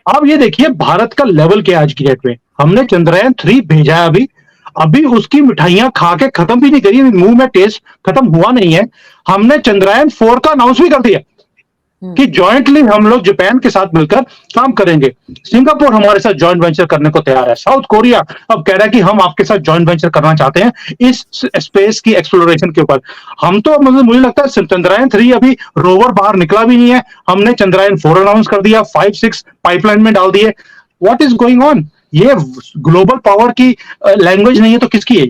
अब ये देखिए भारत का लेवल क्या है आज की डेट में। हमने चंद्रयान 3 भेजा है अभी, अभी उसकी मिठाइयाँ खा के खत्म भी नहीं करी, मुँह में टेस्ट खत्म हुआ नहीं है। हमने चंद्रयान 4 का अनाउंस भी कर दिया कि जॉइंटली हम लोग जापान के साथ मिलकर काम करेंगे। सिंगापुर हमारे साथ जॉइंट वेंचर करने को तैयार है। साउथ कोरिया अब कह रहा है कि हम आपके साथ जॉइंट वेंचर करना चाहते हैं इस स्पेस की एक्सप्लोरेशन के ऊपर। हम तो मतलब मुझे लगता है चंद्रयान 3 अभी रोवर बाहर निकला भी नहीं है, हमने चंद्रयान 4 अनाउंस कर दिया, 5-6 पाइपलाइन में डाल दिए। What is going on? ये ग्लोबल पावर की लैंग्वेज नहीं है तो किसकी है?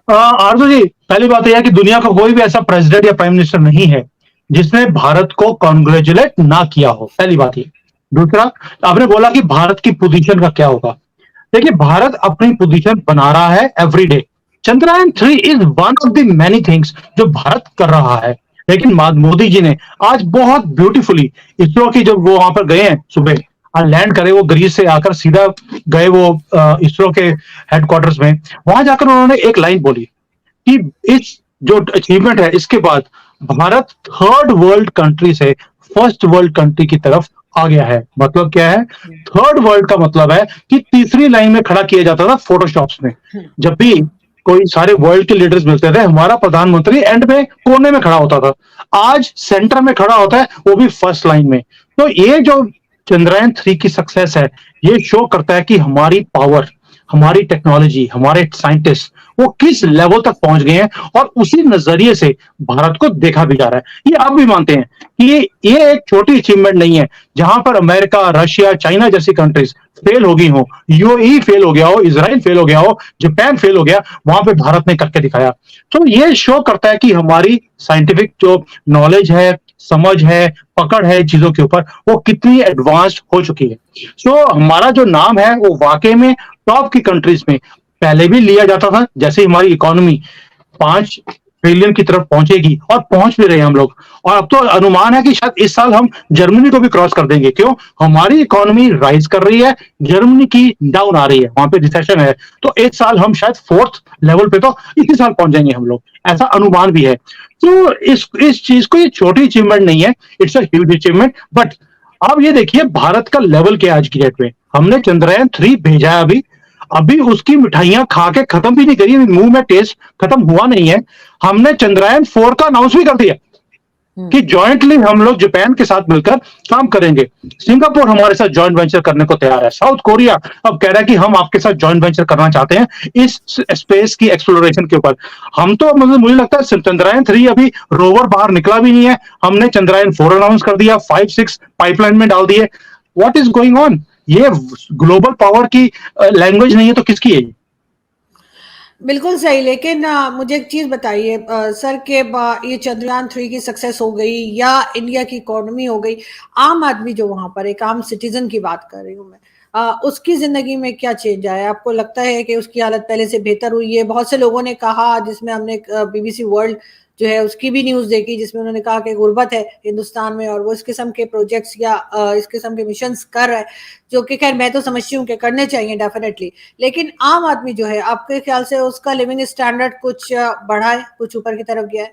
आरजू जी, पहली बात यह है कि दुनिया का कोई भी ऐसा प्रेसिडेंट या प्राइम मिनिस्टर नहीं है जिसने भारत को कॉन्ग्रेचुलेट ना किया हो, पहली बात ये। दूसरा, आपने बोला कि भारत की पोजीशन का क्या होगा। देखिए भारत अपनी पोजीशन बना रहा है every day. Chandrayaan 3 is one of the many things जो भारत कर रहा है। लेकिन मोदी जी ने आज बहुत ब्यूटीफुली इसरो की, जब वो वहां पर गए हैं सुबह लैंड करे, वो ग्रीस से आकर सीधा गए वो इसरो के हेडक्वार्टर्स में, वहां जाकर उन्होंने एक लाइन बोली कि इस जो अचीवमेंट है इसके बाद भारत थर्ड वर्ल्ड कंट्री से फर्स्ट वर्ल्ड कंट्री की तरफ आ गया है। मतलब क्या है? थर्ड वर्ल्ड का मतलब है कि तीसरी लाइन में खड़ा किया जाता था फोटोशॉप्स में। जब भी कोई सारे वर्ल्ड के लीडर्स मिलते थे, हमारा प्रधानमंत्री एंड में कोने में खड़ा होता था, आज सेंटर में खड़ा होता है, वो भी फर्स्ट लाइन में। तो ये जो चंद्रयान 3 की सक्सेस है, ये शो करता है कि हमारी पावर, हमारी टेक्नोलॉजी, हमारे साइंटिस्ट वो किस लेवल तक पहुंच गए हैं, और उसी नजरिए से भारत को देखा भी जा रहा है। ये आप भी मानते हैं कि ये एक छोटी अचीवमेंट नहीं है। जहां पर अमेरिका, रशिया, चाइना जैसी कंट्रीज फेल हो गई हो, यूएई फेल हो गया हो, इजराइल फेल हो गया हो, जापान फेल हो गया, वहां पे भारत ने करके दिखाया। तो ये शो करता है कि हमारी साइंटिफिक जो नॉलेज है, समझ है, पकड़ है चीजों के ऊपर, वो कितनी एडवांस्ड हो चुकी है। सो हमारा जो नाम है वो वाकई में टॉप की कंट्रीज में पहले भी लिया जाता था। जैसे हमारी इकोनॉमी 5 ट्रिलियन की तरफ पहुंचेगी, और पहुंच भी रहे हैं हम लोग। और अब तो अनुमान है कि शायद इस साल हम जर्मनी को भी क्रॉस कर देंगे। क्यों? हमारी इकोनॉमी राइज कर रही है, जर्मनी की डाउन आ रही है, वहां पे रिसेशन है। तो एक साल हम शायद फोर्थ लेवल पे तो इसी साल पहुंच जाएंगे हम लोग, ऐसा अनुमान भी है। तो इस चीज को, ये छोटी अचीवमेंट नहीं है, it's a huge achievement. But अब ये देखिए भारत का लेवल क्या है आज की डेट में। हमने चंद्रयान 3 भेजा है अभी, अभी उसकी मिठाइयां खा के खत्म भी नहीं करी, मुंह में टेस्ट खत्म हुआ नहीं है। हमने चंद्रयान 4 का अनाउंस भी कर दिया कि जॉइंटली हम लोग जापान के साथ मिलकर काम करेंगे। सिंगापुर हमारे साथ जॉइंट वेंचर करने को तैयार है। साउथ कोरिया अब कह रहा है कि हम आपके साथ जॉइंट वेंचर करना चाहते हैं इस स्पेस की एक्सप्लोरेशन के ऊपर। हम तो मतलब मुझे लगता है चंद्रयान 3 अभी रोवर बाहर निकला भी नहीं है, हमने चंद्रयान 4 अनाउंस कर दिया, 5-6 पाइपलाइन में डाल दिए। What is going on? ये ग्लोबल पावर की लैंग्वेज नहीं है तो किसकी है? बिल्कुल सही। लेकिन मुझे एक चीज बताइए सर के ये चंद्रयान 3 की सक्सेस हो गई या इंडिया की इकोनॉमी हो गई, आम आदमी जो वहां पर, एक आम सिटीजन की बात कर रही हूँ मैं, उसकी जिंदगी में क्या चेंज आया? आपको लगता है कि उसकी हालत पहले से बेहतर हुई है? बहुत से लोगों ने कहा, जिसमें हमने बीबीसी वर्ल्ड जो है उसकी भी न्यूज देखी, जिसमें उन्होंने कहा कि गुर्बत है हिंदुस्तान में और वो इस किस्म के प्रोजेक्ट्स या इस किस्म के मिशंस कर रहा है, जो कि खैर मैं तो समझती हूँ कि करने चाहिए डेफिनेटली। लेकिन आम आदमी जो है, आपके ख्याल से उसका लिविंग स्टैंडर्ड कुछ बढ़ा है, कुछ ऊपर की तरफ गया है?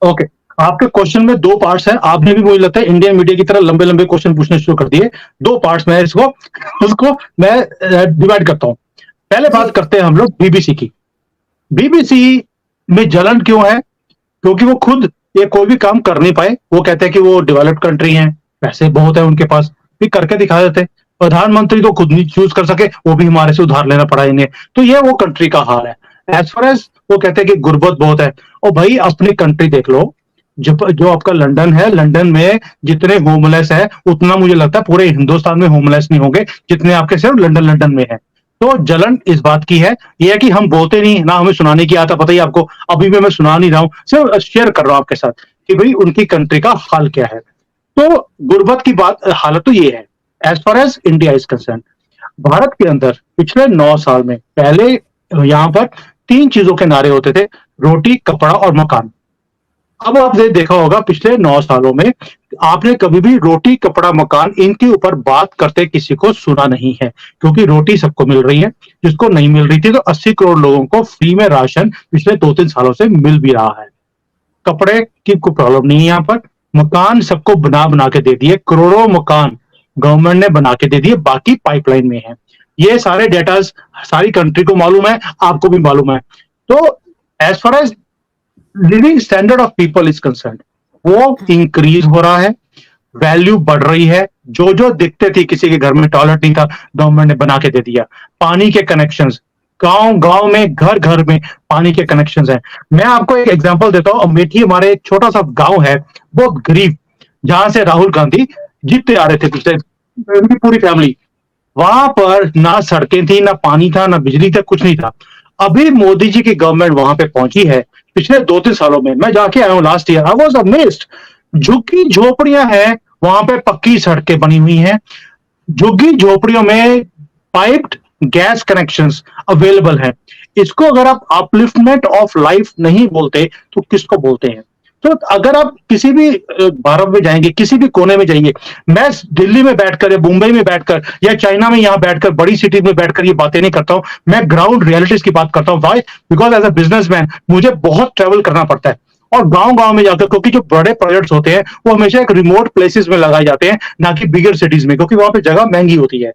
ओके, आपके क्वेश्चन में दो पार्ट्स हैं। आपने भी मुझे लगता है इंडियन मीडिया की तरह लंबे लंबे क्वेश्चन पूछने शुरू कर दिए। दो पार्ट्स में इसको उसको मैं डिवाइड करता हूं। पहले बात करते हैं हम लोग बीबीसी की। बीबीसी में जलन क्यों है? क्योंकि वो खुद ये कोई भी काम कर नहीं पाए। वो कहते हैं कि वो डेवलप्ड कंट्री हैं, पैसे बहुत है उनके पास, भी करके दिखा देते। प्रधानमंत्री तो खुद नहीं चूज कर सके, वो भी हमारे से उधार लेना पड़ा इन्हें। तो ये वो कंट्री का हाल है। एज फार एज वो कहते हैं कि गुर्बत बहुत है, और भाई अपनी कंट्री देख लो। जो आपका लंदन है, लंदन में जितने होमलेस है उतना मुझे लगता है पूरे हिंदुस्तान में होमलेस नहीं होंगे जितने आपके सिर्फ लंदन लंदन में है। तो जलन इस बात की है, ये है कि हम बोलते नहीं ना, हमें सुनाने की आदत, पता ही आपको। अभी भी मैं सुना नहीं रहा हूं, सिर्फ शेयर कर रहा हूं आपके साथ कि भाई उनकी कंट्री का हाल क्या है। तो गुर्बत की बात, हालत तो ये है। As far as India is concern, Bharat के अंदर पिछले 9 साल में पहले यहां पर 3 चीजों के नारे होते थे: रोटी, कपड़ा और मकान। अब आपने देखा होगा पिछले 9 सालों में आपने कभी भी रोटी, कपड़ा, मकान इनके ऊपर बात करते किसी को सुना नहीं है। क्योंकि रोटी सबको मिल रही है, जिसको नहीं मिल रही थी, तो 80 करोड़ लोगों को फ्री में राशन पिछले 2-3 सालों से मिल भी रहा है। कपड़े की कोई प्रॉब्लम नहीं है यहाँ पर। मकान सबको बना बना के दे दिए, करोड़ों मकान गवर्नमेंट ने बना के दे दिए, बाकी पाइपलाइन में है। ये सारे डेटा सारी कंट्री को मालूम है, आपको भी मालूम है। तो as far as living standard of people is concern, वो इंक्रीज हो रहा है, वैल्यू बढ़ रही है। जो जो दिखते थी किसी के घर में टॉयलेट नहीं था, गवर्नमेंट ने बना के दे दिया। पानी के कनेक्शंस, गांव गांव में, घर घर में पानी के कनेक्शंस हैं। मैं आपको एक एग्जांपल देता हूं। अमेठी हमारे एक छोटा सा गांव है, बहुत गरीब, जहां से राहुल गांधी जीतते आ रहे थे, पिछले उनकी पूरी फैमिली। वहां पर ना सड़कें थी, ना पानी था, ना बिजली था, कुछ नहीं था। अभी मोदी जी की गवर्नमेंट वहां पे पहुंची है पिछले 2-3 सालों में। मैं जाके आया हूं last year, I was amazed. झुग्गी झोपड़ियां हैं वहां पे, पक्की सड़कें बनी हुई हैं। झुग्गी झोपड़ियों में पाइप्ड गैस कनेक्शंस अवेलेबल हैं। इसको अगर आप अपलिफ्टमेंट ऑफ लाइफ नहीं बोलते तो किसको बोलते हैं? तो अगर आप किसी भी भारत में जाएंगे, किसी भी कोने में जाइए, मैं दिल्ली में बैठकर या मुंबई में बैठकर या चाइना में यहां बैठकर, बड़ी सिटी में बैठकर ये बातें नहीं करता हूं। मैं ग्राउंड रियलिटीज की बात करता हूं। Why? Because as a businessman मुझे बहुत ट्रेवल करना पड़ता है, और गांव गांव में जाकर, क्योंकि जो बड़े प्रोजेक्ट्स होते हैं वो हमेशा एक रिमोट प्लेसेस में लगाए जाते हैं, ना कि बिगर सिटीज में, क्योंकि वहां पे जगह महंगी होती है।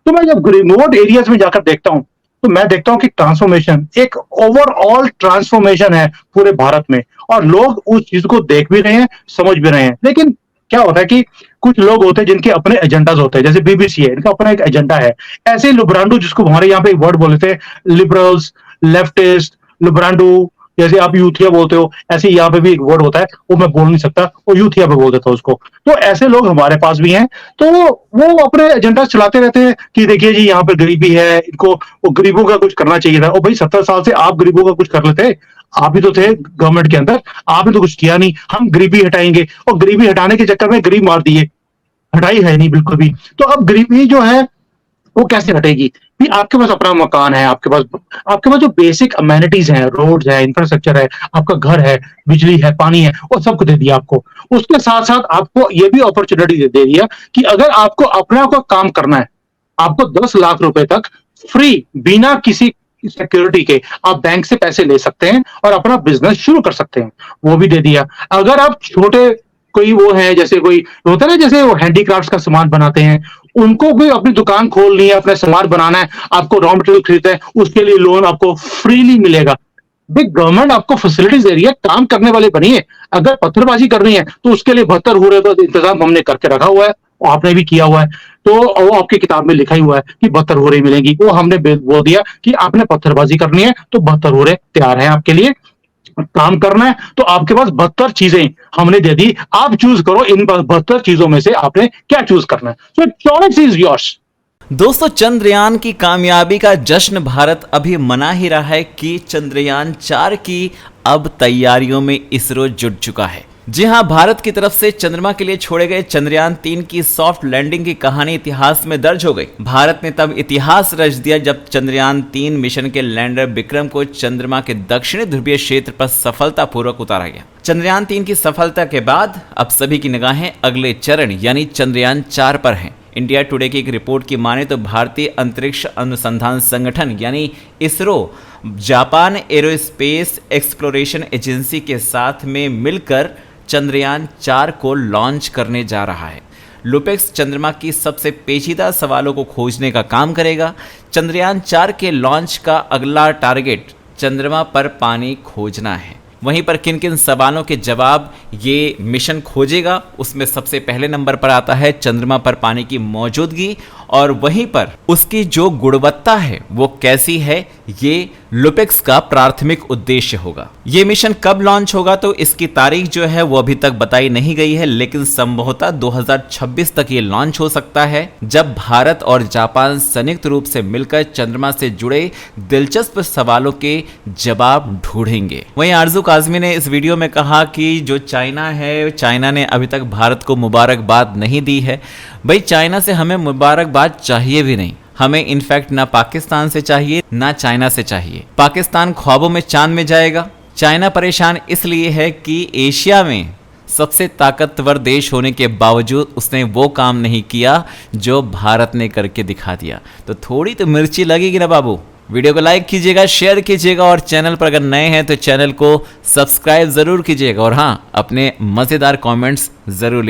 तो मैं जब रिमोट एरियाज में जाकर देखता हूं, तो मैं देखता हूं कि ट्रांसफॉर्मेशन, एक ओवरऑल ट्रांसफॉर्मेशन है पूरे भारत में, और लोग उस चीज को देख भी रहे हैं, समझ भी रहे हैं। लेकिन क्या होता है कि कुछ लोग होते हैं जिनके अपने एजेंडाज होते हैं, जैसे बीबीसी है, इनका अपना एक एजेंडा है। ऐसे लुब्रांडू, जिसको हमारे यहाँ पे एक वर्ड बोले थे, लिबरल्स, लेफ्टिस्ट, लुब्रांडू, जैसे आप यूथिया बोलते हो, ऐसे यहाँ पे भी एक वर्ड होता है, वो मैं बोल नहीं सकता, वो यूथिया पे बोल देता हूँ उसको। तो ऐसे लोग हमारे पास भी हैं। तो वो अपने एजेंडा चलाते रहते हैं कि देखिए जी यहाँ पे गरीबी है, इनको, वो गरीबों का कुछ करना चाहिए था। ओ भाई, 70 साल से आप गरीबों का कुछ कर लेते, आप भी तो थे गवर्नमेंट के अंदर, आपने तो कुछ किया नहीं। हम गरीबी हटाएंगे, और गरीबी हटाने के चक्कर में गरीब मार दिए, हटाई है नहीं बिल्कुल भी। तो अब गरीबी जो है वो कैसे हटेगी? भी आपके पास अपना मकान है, आपके पास जो बेसिक अमेनिटीज हैं, रोड्स है, इंफ्रास्ट्रक्चर है, आपका घर है, बिजली है, पानी है, वो सब कुछ दे दिया आपको। उसके साथ साथ आपको ये भी अपॉर्चुनिटी दे दिया कि अगर आपको अपना को काम करना है, आपको 10 लाख रुपए तक फ्री, बिना किसी सिक्योरिटी के आप बैंक से पैसे ले सकते हैं और अपना बिजनेस शुरू कर सकते हैं, वो भी दे दिया। अगर आप छोटे कोई वो है, जैसे कोई होता है ना, जैसे वो हैंडीक्राफ्ट्स का सामान बनाते हैं, उनको भी अपनी दुकान खोलनी है, अपना सामान बनाना है, आपको रॉ मटेरियल खरीदना है, उसके लिए लोन आपको फ्रीली मिलेगा। बिग गवर्नमेंट आपको फैसिलिटीज दे रही है, काम करने वाले बनिए। अगर पत्थरबाजी करनी है तो उसके लिए 72 हो रहे, तो इंतजाम हमने करके रखा हुआ है, आपने भी किया हुआ है। तो वो आपकी किताब में लिखा ही हुआ है कि 72 हो रही मिलेंगी। वो हमने बोल दिया कि आपने पत्थरबाजी करनी है तो 72 हो रहे तैयार है आपके लिए। काम करना है तो आपके पास 72 चीजें हमने दे दी, आप चूज करो इन 72 चीजों में से आपने क्या चूज करना है। सो चॉइस इज योर्स। दोस्तों, चंद्रयान की कामयाबी का जश्न भारत अभी मना ही रहा है कि चंद्रयान 4 की अब तैयारियों में इसरो जुट चुका है। जी हां, भारत की तरफ से चंद्रमा के लिए छोड़े गए चंद्रयान 3 की सॉफ्ट लैंडिंग की कहानी इतिहास में दर्ज हो गई। भारत ने तब इतिहास रच दिया जब चंद्रयान 3 मिशन के लैंडर विक्रम को चंद्रमा के दक्षिणी ध्रुवीय क्षेत्र पर सफलतापूर्वक उतारा गया। चंद्रयान 3 की सफलता के बाद अब सभी की निगाहें अगले चरण यानी चंद्रयान 4 पर हैं। इंडिया टुडे की एक रिपोर्ट की माने तो भारतीय अंतरिक्ष अनुसंधान संगठन यानी ISRO Japan aerospace exploration agency के साथ में मिलकर चंद्रयान 4 को लॉन्च करने जा रहा है। लुपेक्स चंद्रमा की सबसे पेचीदा सवालों को खोजने का काम करेगा। चंद्रयान 4 के लॉन्च का अगला टारगेट चंद्रमा पर पानी खोजना है। वहीं पर किन किन सवालों के जवाब ये मिशन खोजेगा, उसमें सबसे पहले नंबर पर आता है चंद्रमा पर पानी की मौजूदगी, और वहीं पर उसकी जो गुणवत्ता है वो कैसी है, ये लुपेक्स का प्राथमिक उद्देश्य होगा। ये मिशन कब लॉन्च होगा तो इसकी तारीख जो है वो अभी तक बताई नहीं गई है, लेकिन संभवतः 2026 तक ये लॉन्च हो सकता है, जब भारत और जापान संयुक्त रूप से मिलकर चंद्रमा से जुड़े दिलचस्प सवालों के जवाब ढूंढेंगे। वहीं आरजू काजमी ने इस वीडियो में कहा कि जो चाइना है, चाइना ने अभी तक भारत को मुबारकबाद नहीं दी है। भाई, चाइना से हमें मुबारकबाद चाहिए भी नहीं, हमें इनफैक्ट ना पाकिस्तान से चाहिए ना चाइना से चाहिए। पाकिस्तान ख्वाबों में चांद में जाएगा। चाइना परेशान इसलिए है कि एशिया में सबसे ताकतवर देश होने के बावजूद उसने वो काम नहीं किया जो भारत ने करके दिखा दिया। तो थोड़ी तो मिर्ची लगेगी ना बाबू। वीडियो को लाइक कीजिएगा, शेयर कीजिएगा, और चैनल पर अगर नए हैं तो चैनल को सब्सक्राइब जरूर कीजिएगा, और हाँ, अपने मजेदार कमेंट्स जरूर